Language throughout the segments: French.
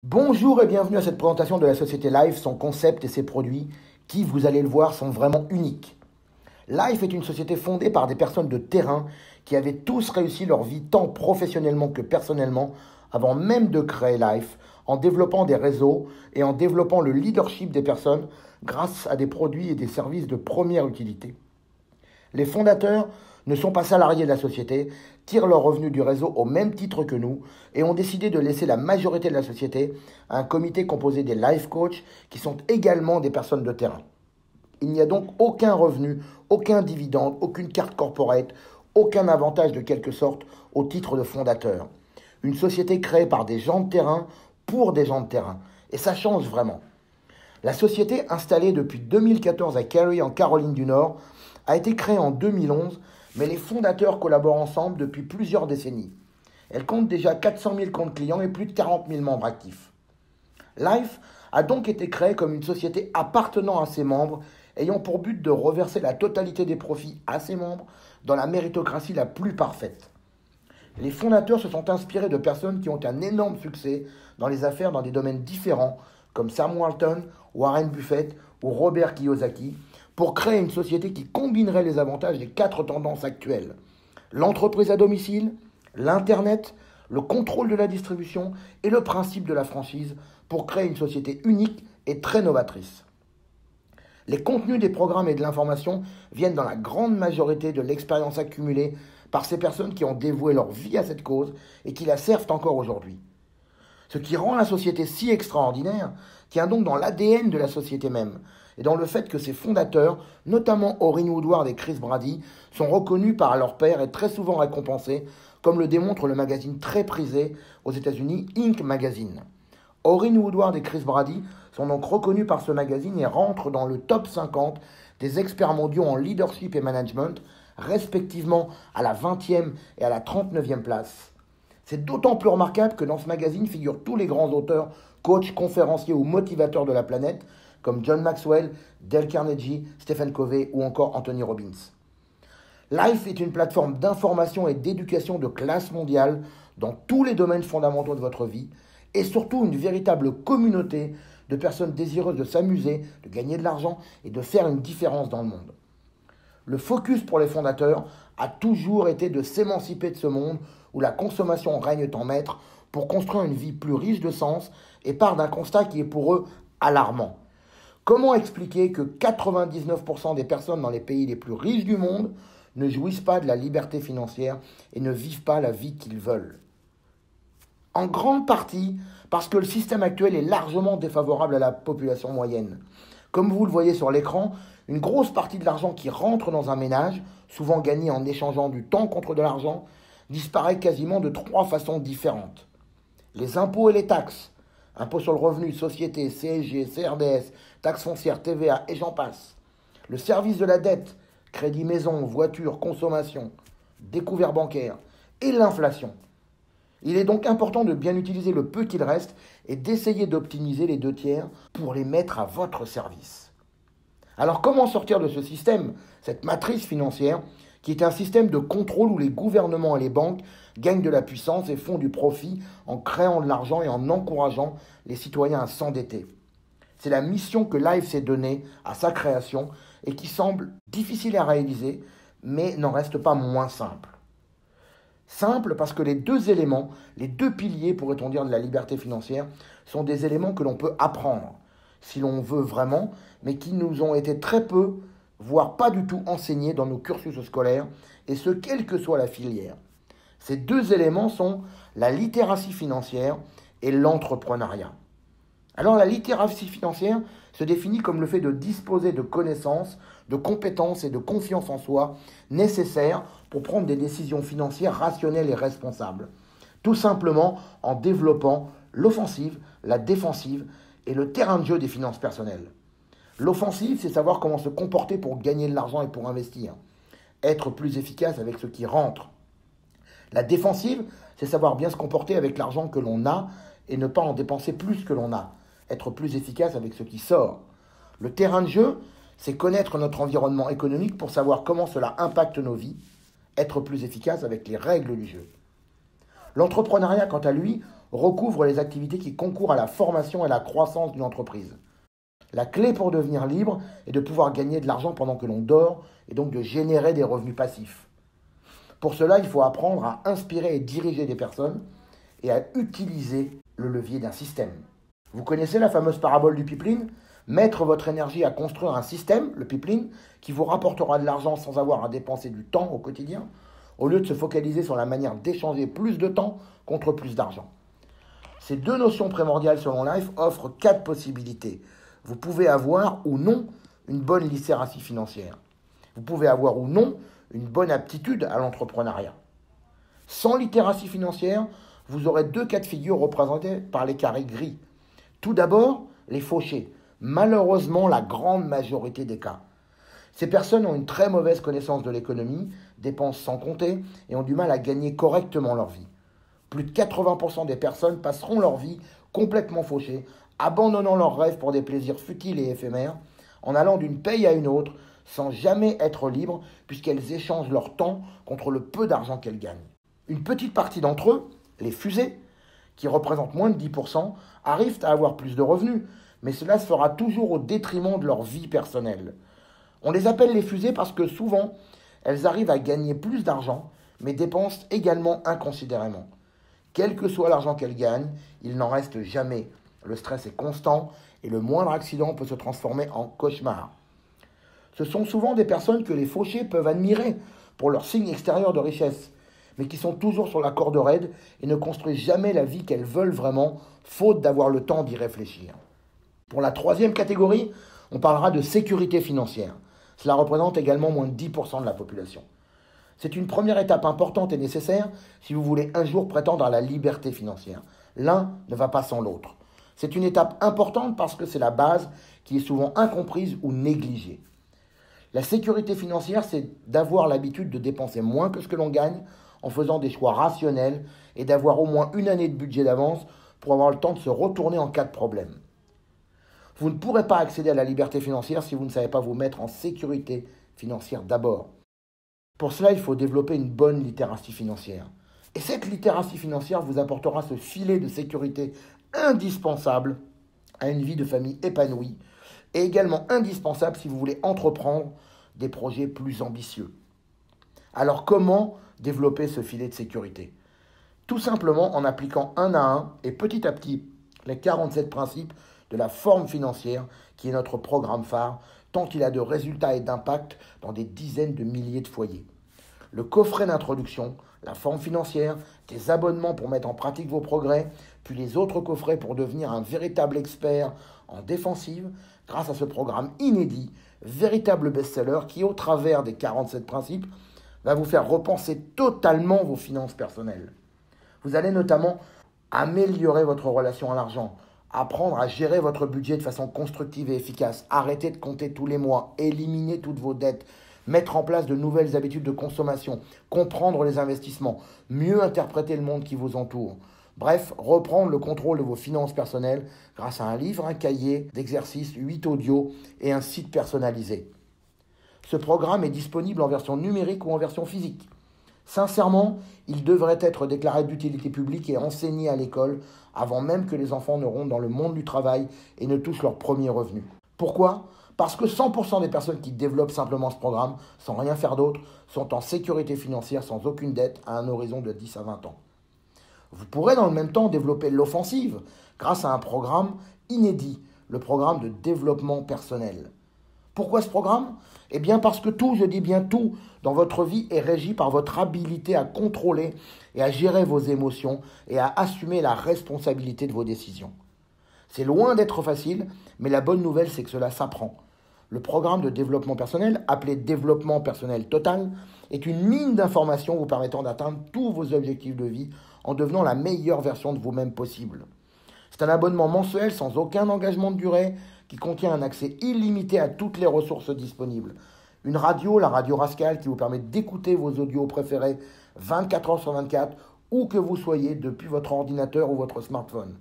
Bonjour et bienvenue à cette présentation de la société Life, son concept et ses produits qui, vous allez le voir, sont vraiment uniques. Life est une société fondée par des personnes de terrain qui avaient tous réussi leur vie tant professionnellement que personnellement avant même de créer Life, en développant des réseaux et en développant le leadership des personnes grâce à des produits et des services de première utilité. Les fondateurs ne sont pas salariés de la société, tirent leurs revenus du réseau au même titre que nous et ont décidé de laisser la majorité de la société à un comité composé des life coachs qui sont également des personnes de terrain. Il n'y a donc aucun revenu, aucun dividende, aucune carte corporate, aucun avantage de quelque sorte au titre de fondateur. Une société créée par des gens de terrain pour des gens de terrain. Et ça change vraiment. La société, installée depuis 2014 à Cary en Caroline du Nord, a été créée en 2011, mais les fondateurs collaborent ensemble depuis plusieurs décennies. Elle compte déjà 400 000 comptes clients et plus de 40 000 membres actifs. Life a donc été créée comme une société appartenant à ses membres, ayant pour but de reverser la totalité des profits à ses membres dans la méritocratie la plus parfaite. Les fondateurs se sont inspirés de personnes qui ont un énorme succès dans les affaires dans des domaines différents, comme Sam Walton, Warren Buffett ou Robert Kiyosaki, pour créer une société qui combinerait les avantages des 4 tendances actuelles. L'entreprise à domicile, l'Internet, le contrôle de la distribution et le principe de la franchise pour créer une société unique et très novatrice. Les contenus des programmes et de l'information viennent dans la grande majorité de l'expérience accumulée par ces personnes qui ont dévoué leur vie à cette cause et qui la servent encore aujourd'hui. Ce qui rend la société si extraordinaire tient donc dans l'ADN de la société même et dans le fait que ses fondateurs, notamment Orrin Woodward et Chris Brady, sont reconnus par leur père et très souvent récompensés, comme le démontre le magazine très prisé aux États-Unis, Inc. Magazine. Orrin Woodward et Chris Brady sont donc reconnus par ce magazine et rentrent dans le top 50 des experts mondiaux en leadership et management, respectivement à la 20e et à la 39e place. C'est d'autant plus remarquable que dans ce magazine figurent tous les grands auteurs, coachs, conférenciers ou motivateurs de la planète, comme John Maxwell, Dale Carnegie, Stephen Covey ou encore Anthony Robbins. Life est une plateforme d'information et d'éducation de classe mondiale dans tous les domaines fondamentaux de votre vie et surtout une véritable communauté de personnes désireuses de s'amuser, de gagner de l'argent et de faire une différence dans le monde. Le focus pour les fondateurs a toujours été de s'émanciper de ce monde où la consommation règne en maître pour construire une vie plus riche de sens et part d'un constat qui est pour eux alarmant. Comment expliquer que 99% des personnes dans les pays les plus riches du monde ne jouissent pas de la liberté financière et ne vivent pas la vie qu'ils veulent? En grande partie parce que le système actuel est largement défavorable à la population moyenne. Comme vous le voyez sur l'écran, une grosse partie de l'argent qui rentre dans un ménage, souvent gagné en échangeant du temps contre de l'argent, disparaît quasiment de 3 façons différentes. Les impôts et les taxes, impôts sur le revenu, société, CSG, CRDS, taxes foncières, TVA et j'en passe. Le service de la dette, crédit maison, voiture, consommation, découvert bancaire et l'inflation. Il est donc important de bien utiliser le peu qu'il reste et d'essayer d'optimiser les 2 tiers pour les mettre à votre service. Alors comment sortir de ce système, cette matrice financière, qui est un système de contrôle où les gouvernements et les banques gagnent de la puissance et font du profit en créant de l'argent et en encourageant les citoyens à s'endetter? C'est la mission que Life s'est donnée à sa création et qui semble difficile à réaliser, mais n'en reste pas moins simple. Simple parce que les 2 éléments, les 2 piliers, pourrait-on dire, de la liberté financière, sont des éléments que l'on peut apprendre, si l'on veut vraiment, mais qui nous ont été très peu, voire pas du tout enseignés dans nos cursus scolaires, et ce, quelle que soit la filière. Ces 2 éléments sont la littératie financière et l'entrepreneuriat. Alors la littératie financière se définit comme le fait de disposer de connaissances, de compétences et de confiance en soi nécessaires pour prendre des décisions financières rationnelles et responsables. Tout simplement en développant l'offensive, la défensive et le terrain de jeu des finances personnelles. L'offensive, c'est savoir comment se comporter pour gagner de l'argent et pour investir. Être plus efficace avec ce qui rentre. La défensive, c'est savoir bien se comporter avec l'argent que l'on a et ne pas en dépenser plus que l'on a. Être plus efficace avec ce qui sort. Le terrain de jeu, c'est connaître notre environnement économique pour savoir comment cela impacte nos vies. Être plus efficace avec les règles du jeu. L'entrepreneuriat, quant à lui, recouvre les activités qui concourent à la formation et à la croissance d'une entreprise. La clé pour devenir libre est de pouvoir gagner de l'argent pendant que l'on dort et donc de générer des revenus passifs. Pour cela, il faut apprendre à inspirer et diriger des personnes et à utiliser le levier d'un système. Vous connaissez la fameuse parabole du pipeline ? Mettre votre énergie à construire un système, le pipeline, qui vous rapportera de l'argent sans avoir à dépenser du temps au quotidien, au lieu de se focaliser sur la manière d'échanger plus de temps contre plus d'argent. Ces deux notions primordiales selon Life offrent 4 possibilités. Vous pouvez avoir ou non une bonne littératie financière. Vous pouvez avoir ou non une bonne aptitude à l'entrepreneuriat. Sans littératie financière, vous aurez 2 cas de figure représentés par les carrés gris. Tout d'abord, les fauchés. Malheureusement, la grande majorité des cas. Ces personnes ont une très mauvaise connaissance de l'économie, dépensent sans compter et ont du mal à gagner correctement leur vie. Plus de 80% des personnes passeront leur vie complètement fauchées, abandonnant leurs rêves pour des plaisirs futiles et éphémères, en allant d'une paye à une autre, sans jamais être libres, puisqu'elles échangent leur temps contre le peu d'argent qu'elles gagnent. Une petite partie d'entre eux, les fusées, qui représentent moins de 10%, arrivent à avoir plus de revenus, mais cela se fera toujours au détriment de leur vie personnelle. On les appelle les fusées parce que souvent, elles arrivent à gagner plus d'argent, mais dépensent également inconsidérément. Quel que soit l'argent qu'elles gagnent, il n'en reste jamais. Le stress est constant et le moindre accident peut se transformer en cauchemar. Ce sont souvent des personnes que les fauchés peuvent admirer pour leur signe extérieur de richesse, mais qui sont toujours sur la corde raide et ne construisent jamais la vie qu'elles veulent vraiment, faute d'avoir le temps d'y réfléchir. Pour la 3e catégorie, on parlera de sécurité financière. Cela représente également moins de 10% de la population. C'est une première étape importante et nécessaire si vous voulez un jour prétendre à la liberté financière. L'un ne va pas sans l'autre. C'est une étape importante parce que c'est la base qui est souvent incomprise ou négligée. La sécurité financière, c'est d'avoir l'habitude de dépenser moins que ce que l'on gagne en faisant des choix rationnels et d'avoir au moins une année de budget d'avance pour avoir le temps de se retourner en cas de problème. Vous ne pourrez pas accéder à la liberté financière si vous ne savez pas vous mettre en sécurité financière d'abord. Pour cela, il faut développer une bonne littératie financière. Et cette littératie financière vous apportera ce filet de sécurité indispensable à une vie de famille épanouie et également indispensable si vous voulez entreprendre des projets plus ambitieux. Alors comment développer ce filet de sécurité ? Tout simplement en appliquant un à un et petit à petit les 47 principes de la forme financière qui est notre programme phare, tant il a de résultats et d'impact dans des dizaines de milliers de foyers. Le coffret d'introduction, la forme financière, des abonnements pour mettre en pratique vos progrès, puis les autres coffrets pour devenir un véritable expert en défensive, grâce à ce programme inédit, véritable best-seller qui, au travers des 47 principes, va vous faire repenser totalement vos finances personnelles. Vous allez notamment améliorer votre relation à l'argent, apprendre à gérer votre budget de façon constructive et efficace, arrêter de compter tous les mois, éliminer toutes vos dettes, mettre en place de nouvelles habitudes de consommation, comprendre les investissements, mieux interpréter le monde qui vous entoure. Bref, reprendre le contrôle de vos finances personnelles grâce à un livre, un cahier d'exercices, 8 audios et un site personnalisé. Ce programme est disponible en version numérique ou en version physique. Sincèrement, il devrait être déclaré d'utilité publique et enseigné à l'école avant même que les enfants ne rentrent dans le monde du travail et ne touchent leur premier revenu. Pourquoi ? Parce que 100% des personnes qui développent simplement ce programme, sans rien faire d'autre, sont en sécurité financière sans aucune dette à un horizon de 10 à 20 ans. Vous pourrez dans le même temps développer l'offensive grâce à un programme inédit, le programme de développement personnel. Pourquoi ce programme ? Eh bien parce que tout, je dis bien tout, dans votre vie est régi par votre habilité à contrôler et à gérer vos émotions et à assumer la responsabilité de vos décisions. C'est loin d'être facile, mais la bonne nouvelle, c'est que cela s'apprend. Le programme de développement personnel, appelé Développement personnel total, est une mine d'informations vous permettant d'atteindre tous vos objectifs de vie en devenant la meilleure version de vous-même possible. C'est un abonnement mensuel sans aucun engagement de durée qui contient un accès illimité à toutes les ressources disponibles. Une radio, la radio Rascal, qui vous permet d'écouter vos audios préférés 24 heures sur 24, où que vous soyez depuis votre ordinateur ou votre smartphone.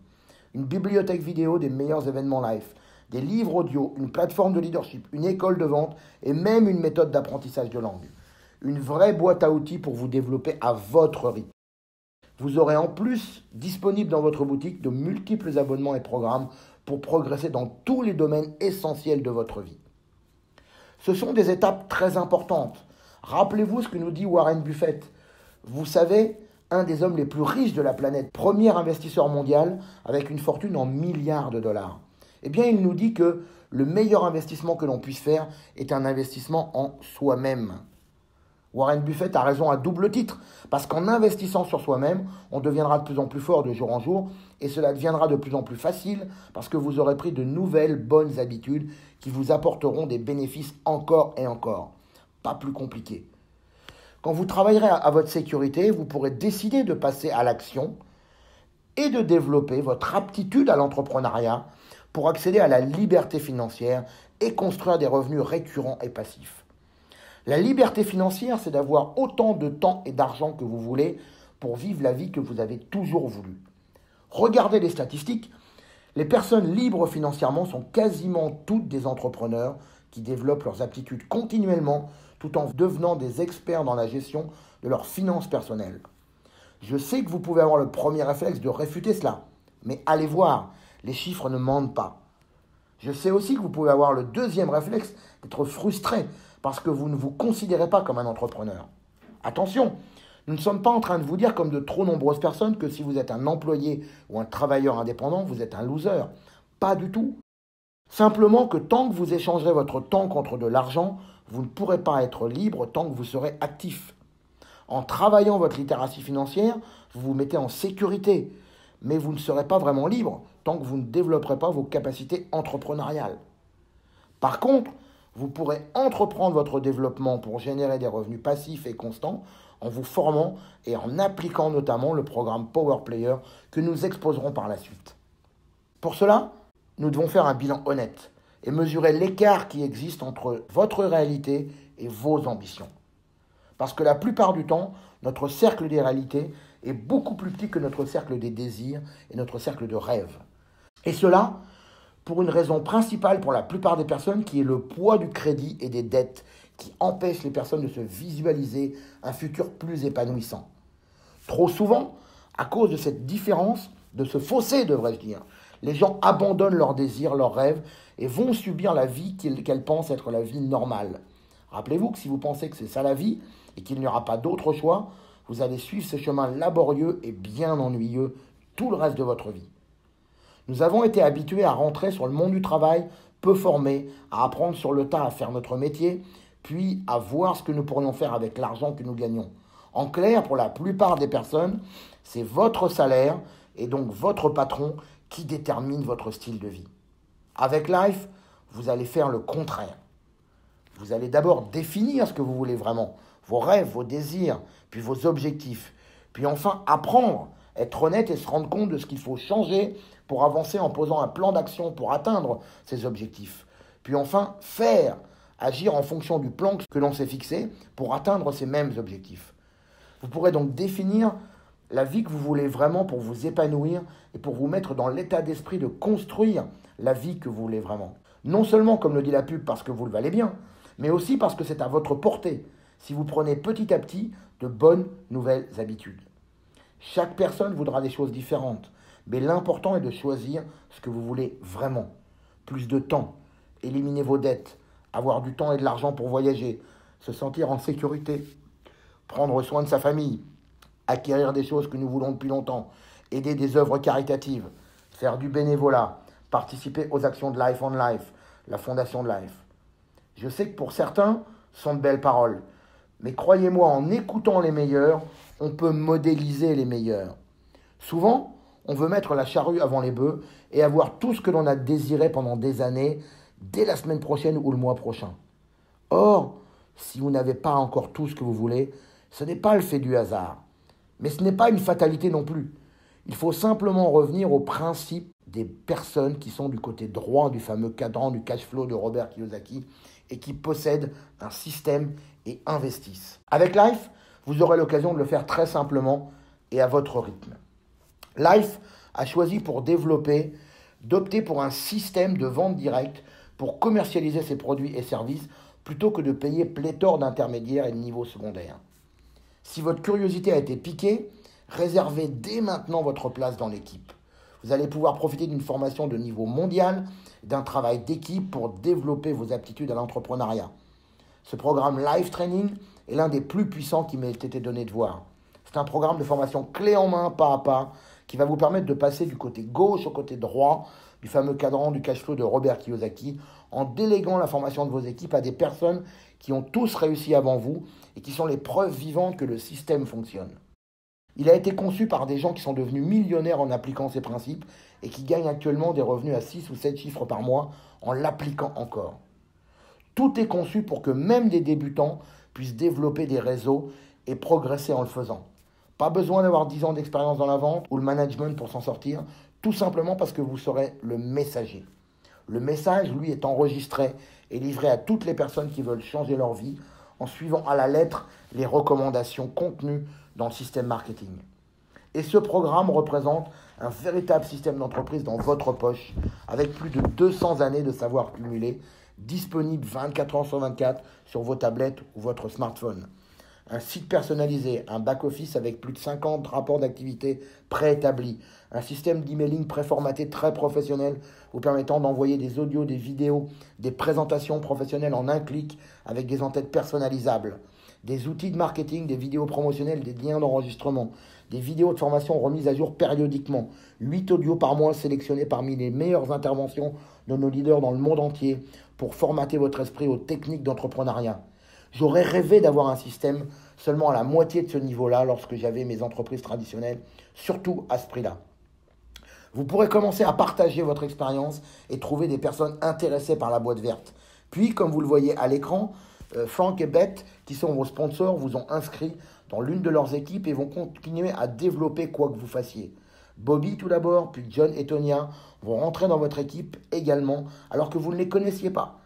Une bibliothèque vidéo des meilleurs événements live, des livres audio, une plateforme de leadership, une école de vente et même une méthode d'apprentissage de langue. Une vraie boîte à outils pour vous développer à votre rythme. Vous aurez en plus disponible dans votre boutique de multiples abonnements et programmes pour progresser dans tous les domaines essentiels de votre vie. Ce sont des étapes très importantes. Rappelez-vous ce que nous dit Warren Buffett. Vous savez, un des hommes les plus riches de la planète, premier investisseur mondial avec une fortune en milliards de dollars. Eh bien, il nous dit que le meilleur investissement que l'on puisse faire est un investissement en soi-même. Warren Buffett a raison à double titre, parce qu'en investissant sur soi-même, on deviendra de plus en plus fort de jour en jour, et cela deviendra de plus en plus facile, parce que vous aurez pris de nouvelles bonnes habitudes qui vous apporteront des bénéfices encore et encore. Pas plus compliqué. Quand vous travaillerez à votre sécurité, vous pourrez décider de passer à l'action et de développer votre aptitude à l'entrepreneuriat pour accéder à la liberté financière et construire des revenus récurrents et passifs. La liberté financière, c'est d'avoir autant de temps et d'argent que vous voulez pour vivre la vie que vous avez toujours voulu. Regardez les statistiques. Les personnes libres financièrement sont quasiment toutes des entrepreneurs qui développent leurs aptitudes continuellement tout en devenant des experts dans la gestion de leurs finances personnelles. Je sais que vous pouvez avoir le premier réflexe de réfuter cela, mais allez voir, les chiffres ne mentent pas. Je sais aussi que vous pouvez avoir le deuxième réflexe d'être frustré parce que vous ne vous considérez pas comme un entrepreneur. Attention, nous ne sommes pas en train de vous dire, comme de trop nombreuses personnes, que si vous êtes un employé ou un travailleur indépendant, vous êtes un loser. Pas du tout. Simplement que tant que vous échangerez votre temps contre de l'argent, vous ne pourrez pas être libre tant que vous serez actif. En travaillant votre littératie financière, vous vous mettez en sécurité, mais vous ne serez pas vraiment libre tant que vous ne développerez pas vos capacités entrepreneuriales. Par contre, vous pourrez entreprendre votre développement pour générer des revenus passifs et constants en vous formant et en appliquant notamment le programme Power Player que nous exposerons par la suite. Pour cela, nous devons faire un bilan honnête et mesurer l'écart qui existe entre votre réalité et vos ambitions. Parce que la plupart du temps, notre cercle des réalités est beaucoup plus petit que notre cercle des désirs et notre cercle de rêves. Et cela, pour une raison principale pour la plupart des personnes, qui est le poids du crédit et des dettes qui empêchent les personnes de se visualiser un futur plus épanouissant. Trop souvent, à cause de cette différence, de ce fossé devrais-je dire, les gens abandonnent leurs désirs, leurs rêves et vont subir la vie qu'elles pensent être la vie normale. Rappelez-vous que si vous pensez que c'est ça la vie et qu'il n'y aura pas d'autre choix, vous allez suivre ce chemin laborieux et bien ennuyeux tout le reste de votre vie. Nous avons été habitués à rentrer sur le monde du travail, peu formés, à apprendre sur le tas à faire notre métier, puis à voir ce que nous pourrions faire avec l'argent que nous gagnons. En clair, pour la plupart des personnes, c'est votre salaire et donc votre patron qui détermine votre style de vie. Avec Life, vous allez faire le contraire. Vous allez d'abord définir ce que vous voulez vraiment, vos rêves, vos désirs, puis vos objectifs. Puis enfin, apprendre, être honnête et se rendre compte de ce qu'il faut changer pour avancer en posant un plan d'action pour atteindre ces objectifs. Puis enfin, faire, agir en fonction du plan que l'on s'est fixé pour atteindre ces mêmes objectifs. Vous pourrez donc définir la vie que vous voulez vraiment pour vous épanouir et pour vous mettre dans l'état d'esprit de construire la vie que vous voulez vraiment. Non seulement, comme le dit la pub, parce que vous le valez bien, mais aussi parce que c'est à votre portée, si vous prenez petit à petit de bonnes nouvelles habitudes. Chaque personne voudra des choses différentes, mais l'important est de choisir ce que vous voulez vraiment. Plus de temps, éliminer vos dettes, avoir du temps et de l'argent pour voyager, se sentir en sécurité, prendre soin de sa famille, acquérir des choses que nous voulons depuis longtemps, aider des œuvres caritatives, faire du bénévolat, participer aux actions de Life on Life, la fondation de Life. Je sais que pour certains, ce sont de belles paroles, mais croyez-moi, en écoutant les meilleurs, on peut modéliser les meilleurs. Souvent, on veut mettre la charrue avant les bœufs et avoir tout ce que l'on a désiré pendant des années, dès la semaine prochaine ou le mois prochain. Or, si vous n'avez pas encore tout ce que vous voulez, ce n'est pas le fait du hasard. Mais ce n'est pas une fatalité non plus. Il faut simplement revenir au principe des personnes qui sont du côté droit du fameux cadran du cash flow de Robert Kiyosaki et qui possèdent un système et investissent. Avec Life, vous aurez l'occasion de le faire très simplement et à votre rythme. Life a choisi pour développer d'opter pour un système de vente directe pour commercialiser ses produits et services plutôt que de payer pléthore d'intermédiaires et de niveaux secondaires. Si votre curiosité a été piquée, Réservez dès maintenant votre place dans l'équipe. Vous allez pouvoir profiter d'une formation de niveau mondial, d'un travail d'équipe pour développer vos aptitudes à l'entrepreneuriat. Ce programme Life Training est l'un des plus puissants qui m'ait été donné de voir. C'est un programme de formation clé en main, pas à pas, qui va vous permettre de passer du côté gauche au côté droit du fameux cadran du cash flow de Robert Kiyosaki en déléguant la formation de vos équipes à des personnes qui ont tous réussi avant vous et qui sont les preuves vivantes que le système fonctionne. Il a été conçu par des gens qui sont devenus millionnaires en appliquant ces principes et qui gagnent actuellement des revenus à 6 ou 7 chiffres par mois en l'appliquant encore. Tout est conçu pour que même des débutants puissent développer des réseaux et progresser en le faisant. Pas besoin d'avoir 10 ans d'expérience dans la vente ou le management pour s'en sortir, tout simplement parce que vous serez le messager. Le message, lui, est enregistré et livré à toutes les personnes qui veulent changer leur vie en suivant à la lettre les recommandations contenues dans le système marketing. Et ce programme représente un véritable système d'entreprise dans votre poche, avec plus de 200 années de savoir cumulé, disponible 24 heures sur 24 sur vos tablettes ou votre smartphone. Un site personnalisé, un back-office avec plus de 50 rapports d'activité préétablis, un système d'emailing préformaté très professionnel vous permettant d'envoyer des audios, des vidéos, des présentations professionnelles en un clic avec des en-têtes personnalisables, des outils de marketing, des vidéos promotionnelles, des liens d'enregistrement, des vidéos de formation remises à jour périodiquement, 8 audios par mois sélectionnés parmi les meilleures interventions de nos leaders dans le monde entier pour formater votre esprit aux techniques d'entrepreneuriat. J'aurais rêvé d'avoir un système seulement à la moitié de ce niveau-là lorsque j'avais mes entreprises traditionnelles, surtout à ce prix-là. Vous pourrez commencer à partager votre expérience et trouver des personnes intéressées par la boîte verte. Puis, comme vous le voyez à l'écran, Frank et Beth, qui sont vos sponsors, vous ont inscrit dans l'une de leurs équipes et vont continuer à développer quoi que vous fassiez. Bobby tout d'abord, puis John et Tonya vont rentrer dans votre équipe également, alors que vous ne les connaissiez pas.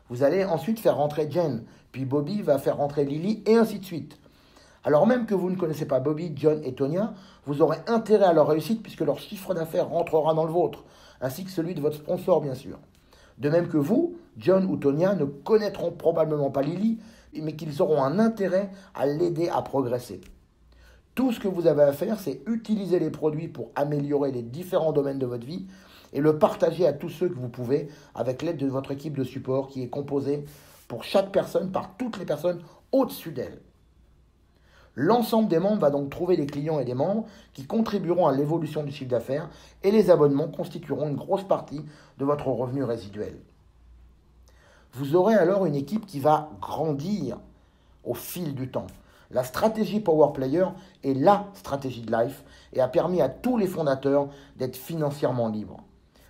Vous allez ensuite faire rentrer Jen, puis Bobby va faire rentrer Lily, et ainsi de suite. Alors même que vous ne connaissez pas Bobby, John et Tonya, vous aurez intérêt à leur réussite puisque leur chiffre d'affaires rentrera dans le vôtre, ainsi que celui de votre sponsor bien sûr. De même que vous, John ou Tonya ne connaîtront probablement pas Lily, mais qu'ils auront un intérêt à l'aider à progresser. Tout ce que vous avez à faire, c'est utiliser les produits pour améliorer les différents domaines de votre vie et le partager à tous ceux que vous pouvez avec l'aide de votre équipe de support qui est composée pour chaque personne par toutes les personnes au-dessus d'elle. L'ensemble des membres va donc trouver des clients et des membres qui contribueront à l'évolution du chiffre d'affaires et les abonnements constitueront une grosse partie de votre revenu résiduel. Vous aurez alors une équipe qui va grandir au fil du temps. La stratégie Power Player est la stratégie de Life et a permis à tous les fondateurs d'être financièrement libres.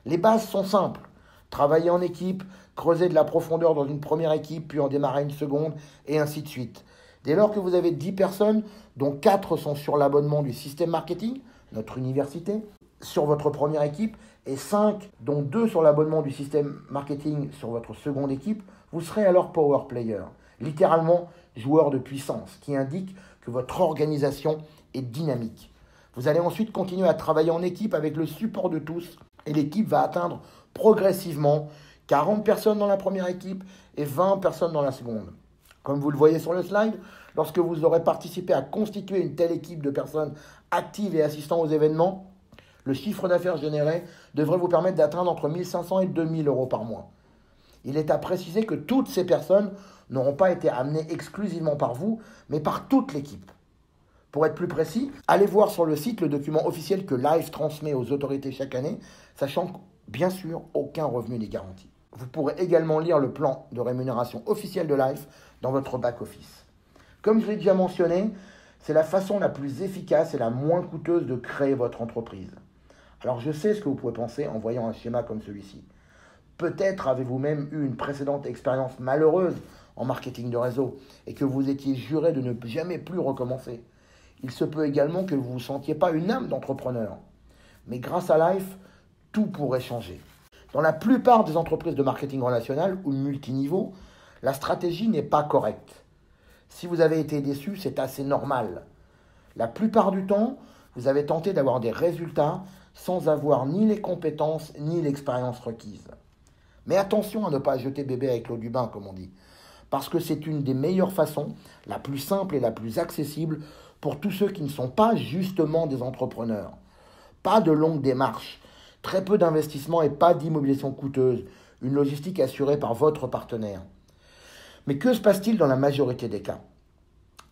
Les bases sont simples. Travailler en équipe, creuser de la profondeur dans une première équipe, puis en démarrer une seconde, et ainsi de suite. Dès lors que vous avez 10 personnes, dont 4 sont sur l'abonnement du système marketing, notre université, sur votre première équipe, et 5, dont 2 sur l'abonnement du système marketing sur votre seconde équipe, vous serez alors Power Player, littéralement joueur de puissance, qui indique que votre organisation est dynamique. Vous allez ensuite continuer à travailler en équipe avec le support de tous, et l'équipe va atteindre progressivement 40 personnes dans la première équipe et 20 personnes dans la seconde. Comme vous le voyez sur le slide, lorsque vous aurez participé à constituer une telle équipe de personnes actives et assistant aux événements, le chiffre d'affaires généré devrait vous permettre d'atteindre entre 1 500 et 2 000 euros par mois. Il est à préciser que toutes ces personnes n'auront pas été amenées exclusivement par vous, mais par toute l'équipe. Pour être plus précis, allez voir sur le site le document officiel que Life transmet aux autorités chaque année, sachant que, bien sûr, aucun revenu n'est garanti. Vous pourrez également lire le plan de rémunération officiel de Life dans votre back-office. Comme je l'ai déjà mentionné, c'est la façon la plus efficace et la moins coûteuse de créer votre entreprise. Alors je sais ce que vous pouvez penser en voyant un schéma comme celui-ci. Peut-être avez-vous même eu une précédente expérience malheureuse en marketing de réseau et que vous étiez juré de ne jamais plus recommencer. Il se peut également que vous ne sentiez pas une âme d'entrepreneur. Mais grâce à Life, tout pourrait changer. Dans la plupart des entreprises de marketing relationnel ou multiniveau, la stratégie n'est pas correcte. Si vous avez été déçu, c'est assez normal. La plupart du temps, vous avez tenté d'avoir des résultats sans avoir ni les compétences ni l'expérience requise. Mais attention à ne pas jeter bébé avec l'eau du bain, comme on dit, parce que c'est une des meilleures façons, la plus simple et la plus accessible, pour tous ceux qui ne sont pas justement des entrepreneurs. Pas de longues démarches, très peu d'investissement et pas d'immobilisation coûteuse, une logistique assurée par votre partenaire. Mais que se passe-t-il dans la majorité des cas?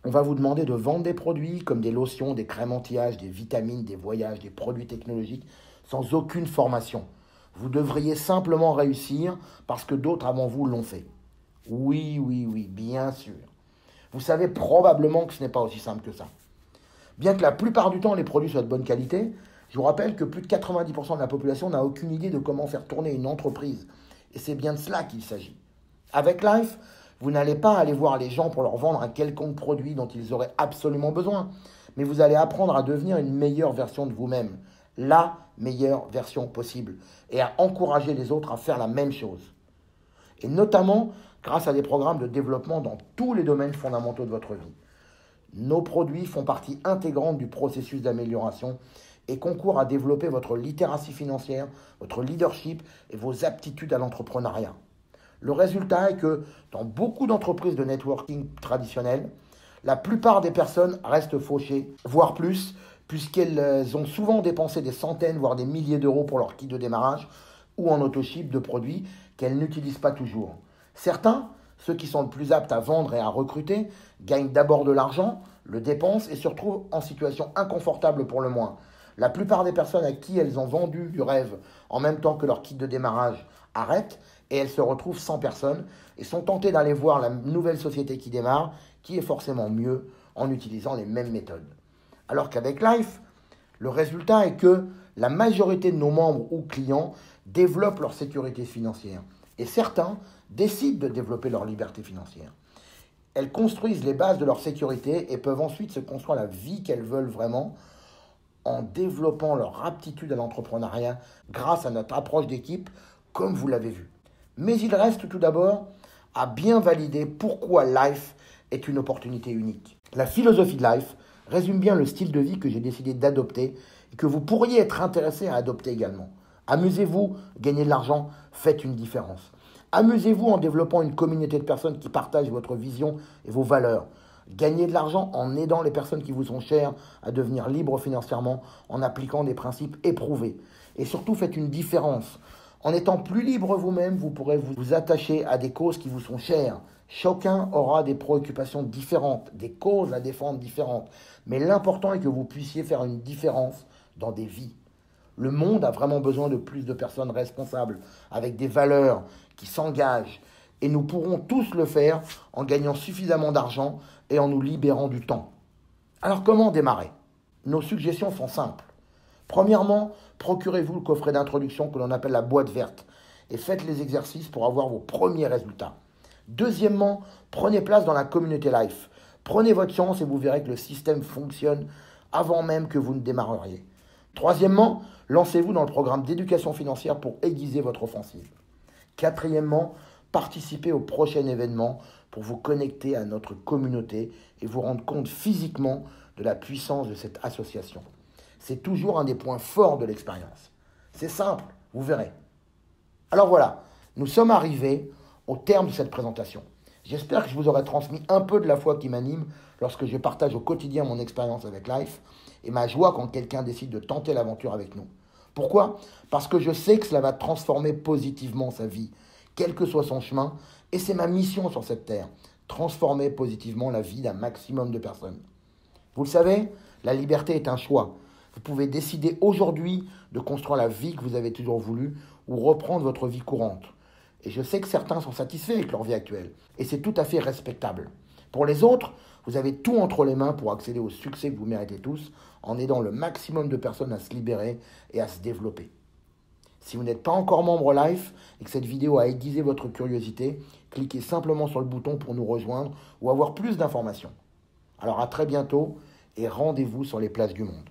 On va vous demander de vendre des produits comme des lotions, des crèmes anti-âge, des vitamines, des voyages, des produits technologiques, sans aucune formation. Vous devriez simplement réussir parce que d'autres avant vous l'ont fait. Oui, oui, oui, bien sûr. Vous savez probablement que ce n'est pas aussi simple que ça. Bien que la plupart du temps les produits soient de bonne qualité, je vous rappelle que plus de 90% de la population n'a aucune idée de comment faire tourner une entreprise. Et c'est bien de cela qu'il s'agit. Avec Life, vous n'allez pas aller voir les gens pour leur vendre un quelconque produit dont ils auraient absolument besoin, mais vous allez apprendre à devenir une meilleure version de vous-même, la meilleure version possible, et à encourager les autres à faire la même chose. Et notamment grâce à des programmes de développement dans tous les domaines fondamentaux de votre vie. Nos produits font partie intégrante du processus d'amélioration et concourent à développer votre littératie financière, votre leadership et vos aptitudes à l'entrepreneuriat. Le résultat est que dans beaucoup d'entreprises de networking traditionnelles, la plupart des personnes restent fauchées, voire plus, puisqu'elles ont souvent dépensé des centaines, voire des milliers d'euros pour leur kit de démarrage ou en auto-ship de produits qu'elles n'utilisent pas toujours. Certains, ceux qui sont le plus aptes à vendre et à recruter, gagnent d'abord de l'argent, le dépensent et se retrouvent en situation inconfortable pour le moins. La plupart des personnes à qui elles ont vendu du rêve en même temps que leur kit de démarrage arrêtent et elles se retrouvent sans personne et sont tentées d'aller voir la nouvelle société qui démarre, qui est forcément mieux en utilisant les mêmes méthodes. Alors qu'avec Life, le résultat est que la majorité de nos membres ou clients développent leur sécurité financière et certains décident de développer leur liberté financière. Elles construisent les bases de leur sécurité et peuvent ensuite se construire la vie qu'elles veulent vraiment en développant leur aptitude à l'entrepreneuriat grâce à notre approche d'équipe, comme vous l'avez vu. Mais il reste tout d'abord à bien valider pourquoi Life est une opportunité unique. La philosophie de Life résume bien le style de vie que j'ai décidé d'adopter et que vous pourriez être intéressé à adopter également. Amusez-vous, gagnez de l'argent, faites une différence. Amusez-vous en développant une communauté de personnes qui partagent votre vision et vos valeurs. Gagnez de l'argent en aidant les personnes qui vous sont chères à devenir libres financièrement en appliquant des principes éprouvés. Et surtout, faites une différence. En étant plus libre vous-même, vous pourrez vous attacher à des causes qui vous sont chères. Chacun aura des préoccupations différentes, des causes à défendre différentes. Mais l'important est que vous puissiez faire une différence dans des vies. Le monde a vraiment besoin de plus de personnes responsables, avec des valeurs qui s'engagent. Et nous pourrons tous le faire en gagnant suffisamment d'argent et en nous libérant du temps. Alors comment démarrer? Nos suggestions sont simples. Premièrement, procurez-vous le coffret d'introduction que l'on appelle la boîte verte et faites les exercices pour avoir vos premiers résultats. Deuxièmement, prenez place dans la communauté Life. Prenez votre chance et vous verrez que le système fonctionne avant même que vous ne démarreriez. Troisièmement, lancez-vous dans le programme d'éducation financière pour aiguiser votre offensive. Quatrièmement, participez au prochain événement pour vous connecter à notre communauté et vous rendre compte physiquement de la puissance de cette association. C'est toujours un des points forts de l'expérience. C'est simple, vous verrez. Alors voilà, nous sommes arrivés au terme de cette présentation. J'espère que je vous aurai transmis un peu de la foi qui m'anime lorsque je partage au quotidien mon expérience avec Life et ma joie quand quelqu'un décide de tenter l'aventure avec nous. Pourquoi? Parce que je sais que cela va transformer positivement sa vie, quel que soit son chemin, et c'est ma mission sur cette terre, transformer positivement la vie d'un maximum de personnes. Vous le savez, la liberté est un choix. Vous pouvez décider aujourd'hui de construire la vie que vous avez toujours voulu ou reprendre votre vie courante. Et je sais que certains sont satisfaits avec leur vie actuelle, et c'est tout à fait respectable. Pour les autres, vous avez tout entre les mains pour accéder au succès que vous méritez tous, en aidant le maximum de personnes à se libérer et à se développer. Si vous n'êtes pas encore membre Life et que cette vidéo a aiguisé votre curiosité, cliquez simplement sur le bouton pour nous rejoindre ou avoir plus d'informations. Alors à très bientôt et rendez-vous sur les places du monde.